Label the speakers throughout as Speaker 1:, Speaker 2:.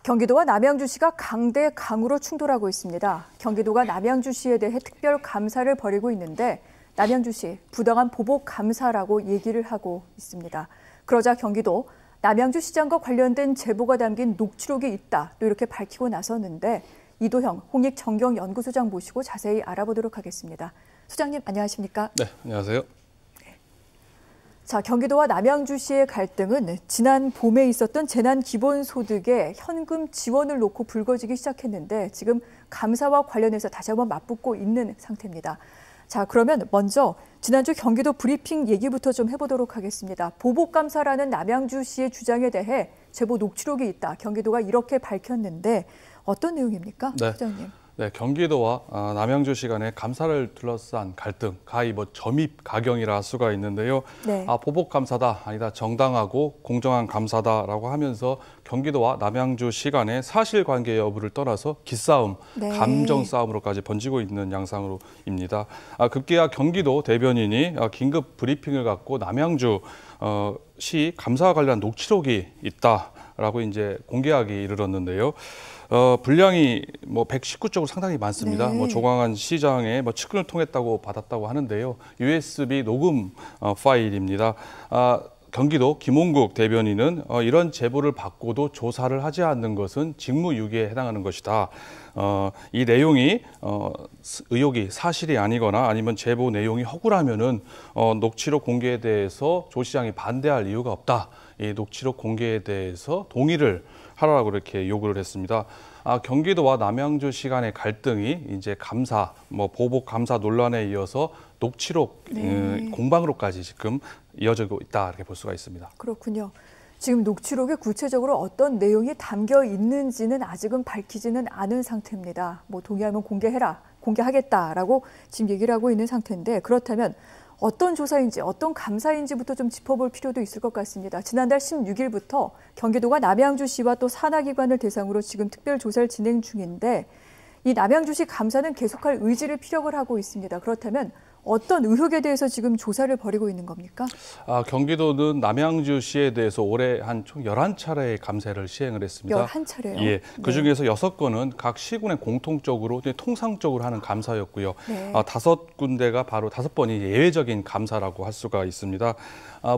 Speaker 1: 경기도와 남양주시가 강대 강으로 충돌하고 있습니다. 경기도가 남양주시에 대해 특별 감사를 벌이고 있는데 남양주시 부당한 보복 감사라고 얘기를 하고 있습니다. 그러자 경기도 남양주시장과 관련된 제보가 담긴 녹취록이 있다, 또 이렇게 밝히고 나섰는데 이도형 홍익정경연구소장 모시고 자세히 알아보도록 하겠습니다. 소장님 안녕하십니까?
Speaker 2: 네, 안녕하세요.
Speaker 1: 자, 경기도와 남양주시의 갈등은 지난 봄에 있었던 재난기본소득의 현금 지원을 놓고 불거지기 시작했는데 지금 감사와 관련해서 다시 한번 맞붙고 있는 상태입니다. 자, 그러면 먼저 지난주 경기도 브리핑 얘기부터 좀 해보도록 하겠습니다. 보복감사라는 남양주시의 주장에 대해 제보 녹취록이 있다. 경기도가 이렇게 밝혔는데 어떤 내용입니까, 소장님?
Speaker 2: 네, 경기도와 남양주시 간의 감사를 둘러싼 갈등, 가히 점입 가경이라 할 수가 있는데요.
Speaker 1: 네.
Speaker 2: 보복 감사다, 아니다, 정당하고 공정한 감사다라고 하면서 경기도와 남양주시 간의 사실관계 여부를 떠나서 기싸움,
Speaker 1: 네.
Speaker 2: 감정 싸움으로까지 번지고 있는 양상으로입니다. 급기야 경기도 대변인이 긴급 브리핑을 갖고 남양주 시 감사와 관련 녹취록이 있다라고 이제 공개하기 이르렀는데요. 분량이 119쪽으로 상당히 많습니다.
Speaker 1: 네.
Speaker 2: 조광한 시장의 측근을 통했다고 받았다고 하는데요. USB 녹음 파일입니다. 경기도 김홍국 대변인은 이런 제보를 받고도 조사를 하지 않는 것은 직무유기에 해당하는 것이다. 이 내용이 의혹이 사실이 아니거나 아니면 제보 내용이 허구라면은 녹취록 공개에 대해서 조 시장이 반대할 이유가 없다. 이 녹취록 공개에 대해서 동의를 하라고 이렇게 요구를 했습니다. 경기도와 남양주시 간의 갈등이 이제 감사, 보복 감사 논란에 이어서 녹취록 공방으로까지 지금 이어지고 있다 이렇게 볼 수가 있습니다.
Speaker 1: 그렇군요. 지금 녹취록에 구체적으로 어떤 내용이 담겨 있는지는 아직은 밝히지는 않은 상태입니다. 동의하면 공개해라, 공개하겠다라고 지금 얘기를 하고 있는 상태인데 그렇다면 어떤 조사인지 어떤 감사인지부터 좀 짚어볼 필요도 있을 것 같습니다. 지난달 16일부터 경기도가 남양주시와 또 산하기관을 대상으로 지금 특별조사를 진행 중인데 이 남양주시 감사는 계속할 의지를 피력을 하고 있습니다. 그렇다면 어떤 의혹에 대해서 지금 조사를 벌이고 있는 겁니까?
Speaker 2: 경기도는 남양주시에 대해서 올해 총 11차례의 감사를 시행을 했습니다.
Speaker 1: 11차례요?
Speaker 2: 예, 그중에서 6건은 각 시군에 공통적으로 통상적으로 하는 감사였고요.
Speaker 1: 네.
Speaker 2: 5군데가 바로 5번이 예외적인 감사라고 할 수가 있습니다.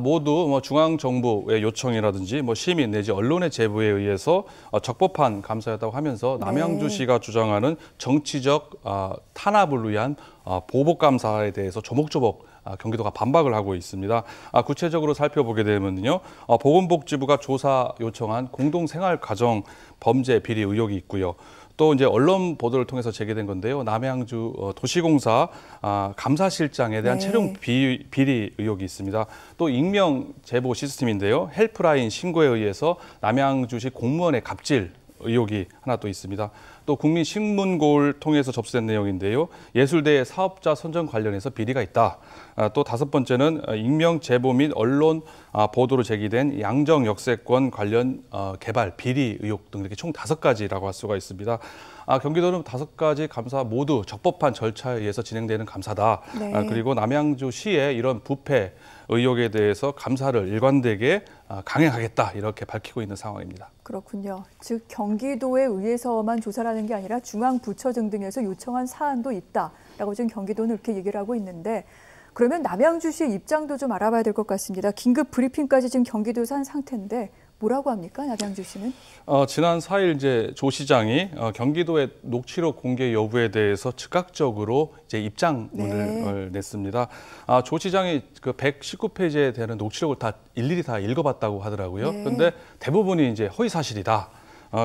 Speaker 2: 모두 중앙정부의 요청이라든지 시민 내지 언론의 제보에 의해서 적법한 감사였다고 하면서 남양주시가 주장하는 정치적 탄압을 위한 보복 감사에 대해서 조목조목 경기도가 반박을 하고 있습니다. 구체적으로 살펴보게 되면요, 보건복지부가 조사 요청한 공동생활가정 범죄 비리 의혹이 있고요. 또 이제 언론 보도를 통해서 제기된 건데요, 남양주 도시공사 감사실장에 대한 채용 비리 의혹이 있습니다. 또 익명 제보 시스템인데요, 헬프라인 신고에 의해서 남양주시 공무원의 갑질 의혹이 하나 또 있습니다. 또 국민신문고를 통해서 접수된 내용인데요. 예술대 사업자 선정 관련해서 비리가 있다. 또 5번째는 익명 제보 및 언론 보도로 제기된 양정 역세권 관련 개발 비리 의혹 등 이렇게 총 5가지라고 할 수가 있습니다. 경기도는 5가지 감사 모두 적법한 절차에 의해서 진행되는 감사다.
Speaker 1: 네.
Speaker 2: 그리고 남양주시의 이런 부패 의혹에 대해서 감사를 일관되게 강행하겠다 이렇게 밝히고 있는 상황입니다.
Speaker 1: 그렇군요. 즉 경기도에 의해서만 조사라는 게 아니라 중앙부처 등등에서 요청한 사안도 있다라고 지금 경기도는 이렇게 얘기를 하고 있는데 그러면 남양주시의 입장도 좀 알아봐야 될 것 같습니다. 긴급 브리핑까지 지금 경기도에서 한 상태인데 뭐라고 합니까, 남양주시는? 지난
Speaker 2: 4일 이제 조 시장이 경기도의 녹취록 공개 여부에 대해서 즉각적으로 이제 입장문을 냈습니다. 조 시장이 그 119페이지에 되는 녹취록을 일일이 다 읽어봤다고 하더라고요. 그런데 대부분이 이제 허위 사실이다.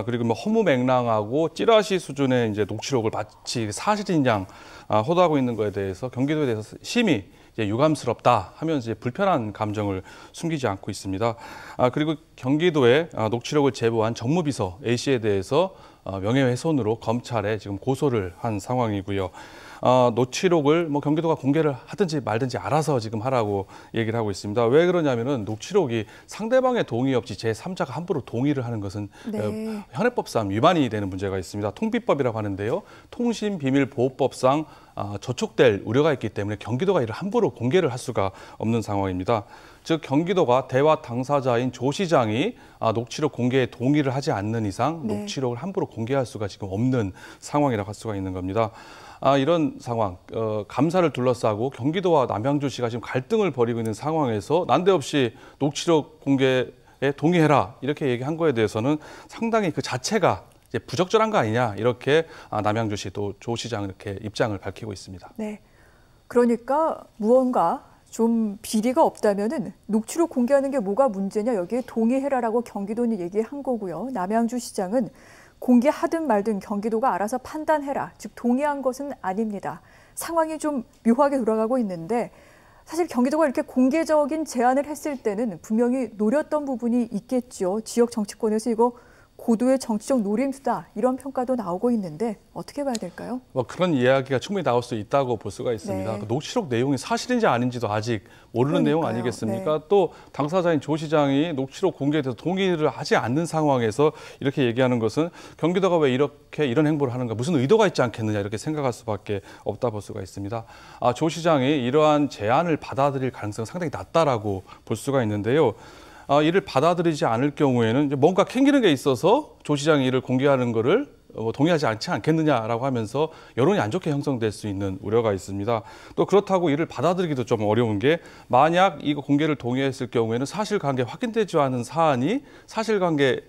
Speaker 2: 그리고 허무맹랑하고 찌라시 수준의 이제 녹취록을 마치 사실인 양 호도하고 있는 것에 대해서 경기도에 대해서 심히 이제 유감스럽다 하면서 이제 불편한 감정을 숨기지 않고 있습니다. 그리고 경기도에 녹취록을 제보한 정무비서 A씨에 대해서 명예훼손으로 검찰에 지금 고소를 한 상황이고요. 녹취록을 경기도가 공개를 하든지 말든지 알아서 지금 하라고 얘기를 하고 있습니다. 왜 그러냐면은 녹취록이 상대방의 동의 없이 제3자가 함부로 동의를 하는 것은 현행법상 위반이 되는 문제가 있습니다. 통비법이라고 하는데요. 통신비밀보호법상 저촉될 우려가 있기 때문에 경기도가 이를 함부로 공개를 할 수가 없는 상황입니다. 즉 경기도가 대화 당사자인 조 시장이 녹취록 공개에 동의를 하지 않는 이상
Speaker 1: 네.
Speaker 2: 녹취록을 함부로 공개할 수가 지금 없는 상황이라고 할 수가 있는 겁니다. 이런 상황, 감사를 둘러싸고 경기도와 남양주시가 지금 갈등을 벌이고 있는 상황에서 난데없이 녹취록 공개에 동의해라 이렇게 얘기한 거에 대해서는 상당히 그 자체가 이제 부적절한 거 아니냐 이렇게 남양주시 또 조 시장 이렇게 입장을 밝히고 있습니다.
Speaker 1: 네. 그러니까 무언가 좀 비리가 없다면은 녹취록 공개하는 게 뭐가 문제냐 여기에 동의해라라고 경기도는 얘기한 거고요. 남양주 시장은 공개하든 말든 경기도가 알아서 판단해라. 즉 동의한 것은 아닙니다. 상황이 좀 묘하게 돌아가고 있는데 사실 경기도가 이렇게 공개적인 제안을 했을 때는 분명히 노렸던 부분이 있겠죠. 지역 정치권에서 이거 고도의 정치적 노림수다 이런 평가도 나오고 있는데 어떻게 봐야 될까요?
Speaker 2: 그런 이야기가 충분히 나올 수 있다고 볼 수가 있습니다.
Speaker 1: 네.
Speaker 2: 그 녹취록 내용이 사실인지 아닌지도 아직 모르는 내용 아니겠습니까?
Speaker 1: 네.
Speaker 2: 또 당사자인 조 시장이 녹취록 공개에 대해서 동의를 하지 않는 상황에서 이렇게 얘기하는 것은 경기도가 왜 이런 행보를 하는가, 무슨 의도가 있지 않겠느냐 이렇게 생각할 수밖에 없다 볼 수가 있습니다. 조 시장이 이러한 제안을 받아들일 가능성은 상당히 낮다라고 볼 수가 있는데요. 이를 받아들이지 않을 경우에는 이제 뭔가 캥기는 게 있어서 조 시장이 이를 공개하는 거를 동의하지 않지 않겠느냐라고 하면서 여론이 안 좋게 형성될 수 있는 우려가 있습니다. 또 그렇다고 이를 받아들이기도 좀 어려운 게 만약 이거 공개를 동의했을 경우에는 사실관계 확인되지 않은 사안이 사실관계에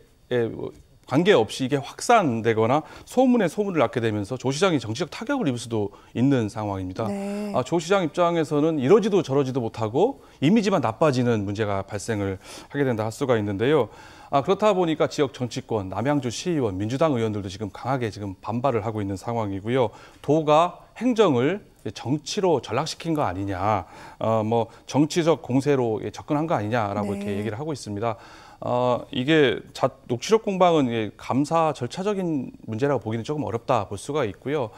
Speaker 2: 관계없이 이게 확산되거나 소문에 소문을 낳게 되면서 조 시장이 정치적 타격을 입을 수도 있는 상황입니다.
Speaker 1: 네.
Speaker 2: 조 시장 입장에서는 이러지도 저러지도 못하고 이미지만 나빠지는 문제가 발생을 하게 된다 할 수가 있는데요. 그렇다 보니까 지역 정치권, 남양주 시의원, 민주당 의원들도 지금 강하게 지금 반발을 하고 있는 상황이고요. 도가 행정을 정치로 전락시킨 거 아니냐, 정치적 공세로 접근한 거 아니냐라고
Speaker 1: 네.
Speaker 2: 이렇게 얘기를 하고 있습니다. 이게 녹취록 공방은 감사 절차적인 문제라고 보기는 조금 어렵다 볼 수가 있고요.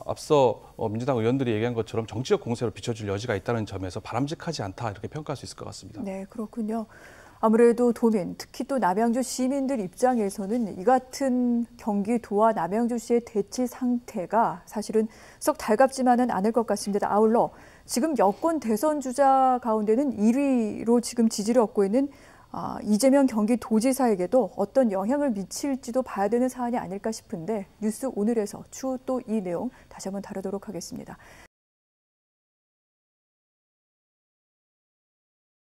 Speaker 2: 앞서 민주당 의원들이 얘기한 것처럼 정치적 공세로 비춰줄 여지가 있다는 점에서 바람직하지 않다 이렇게 평가할 수 있을 것 같습니다.
Speaker 1: 네, 그렇군요. 아무래도 도민, 특히 또 남양주 시민들 입장에서는 이 같은 경기도와 남양주시의 대치 상태가 사실은 썩 달갑지만은 않을 것 같습니다. 아울러 지금 여권 대선 주자 가운데는 1위로 지금 지지를 얻고 있는 이재명 경기도지사에게도 어떤 영향을 미칠지도 봐야 되는 사안이 아닐까 싶은데 뉴스 오늘에서 추후 또 이 내용 다시 한번 다루도록 하겠습니다.